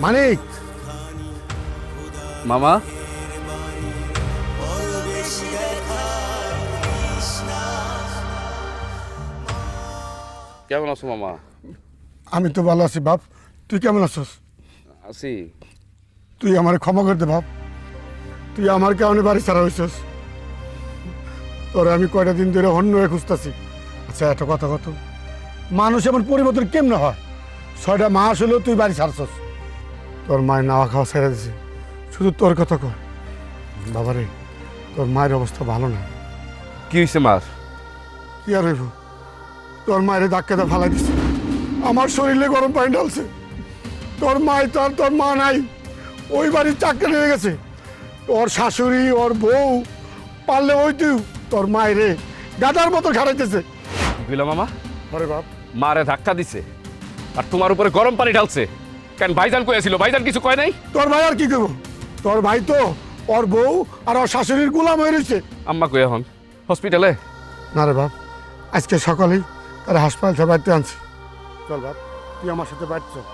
মানিক, মামা, কেমন আছো মামা? আমি তো ভালো আছি বাপ। তুই কেমন আছিস? আছি। তুই আমার ক্ষমা করতে বাপ। তুই আমার কারণে বাড়ি ছাড়া হয়েছিস। তোরে আমি কয়টা দিন ধরে অন্য হয়ে খুঁজতেছি। আচ্ছা, একটা কথা কত, মানুষ এমন পরিবর্তন কেমনে হয়? 6টা মাস হলেও তুই বাড়ি ছাড়ছস। তোর মায়ের নাওয়া খাওয়া ছেড়ে দিছে। শুধু তোর কথা কর বাবারে, তোর মায়ের অবস্থা ভালো না। কি হয়েছে মার? কি আর হইব, তোর মায়ের ধাক্কাটা ফালাই দিছে, আমার শরীরে গরম পানি ঢালছে। তোর মাই তো আর তোর মা নাই, ওই বাড়ির চাকরি নিয়ে গেছে। ওর শাশুড়ি, ওর বউ পারলে ওই তুই তোর মায়ের গাদার মতো খাড়াইতেছে। কি কইলা মামা? আরে বাপ, মারে ধাক্কা দিছে আর তোমার উপরে গরম পানি ঢালছে কেন? ভাইজান কইছিল, ভাইজান কিছু কয় নাই? তোর ভাই আর কি করবো? তোর ভাই তো ওর বউ আর ওর শাশুড়ির গোলাম হয়ে রয়েছে। আম্মা কই এখন? হসপিটালে? না রে বাপ, আজকে সকালেই তার হাসপাতাল থেকে বাড়িতে আনছি। চল বাপ, তুই আমার সাথে বাড়ি চল।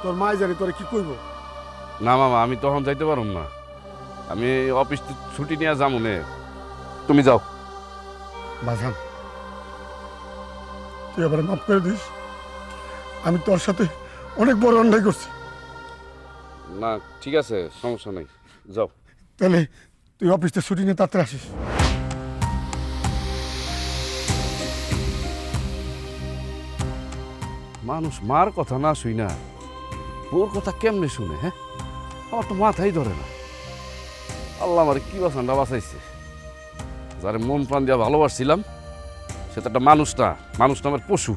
তোর মাই জানি তোরে কি করবো। না মামা, আমি তখন যাইতে পারুম না। আমি অফিস ছুটি নিয়ে যাবো নে, তুমি যাও। বাজান, তুই আবার মাফ করে দিস। আমি তোর সাথে অনেক বড় অন্যায় করছি। না ঠিক আছে, সমস্যা নাই, যাও। তাহলে তুই অফিস থেকে ছুটি নিয়ে তাড়াতাড়ি আসিস। মানুষ মার কথা না শুই না ওর কথা কেমনে শুনে? হ্যাঁ, আমার তো মাথাই ধরে না। আল্লাহ আমার কি বাঁচানটা বাঁচাইছে। যারে মন প্রাণ দিয়া ভালোবাসছিলাম সে তো একটা মানুষ না, মানুষ নামের পশু।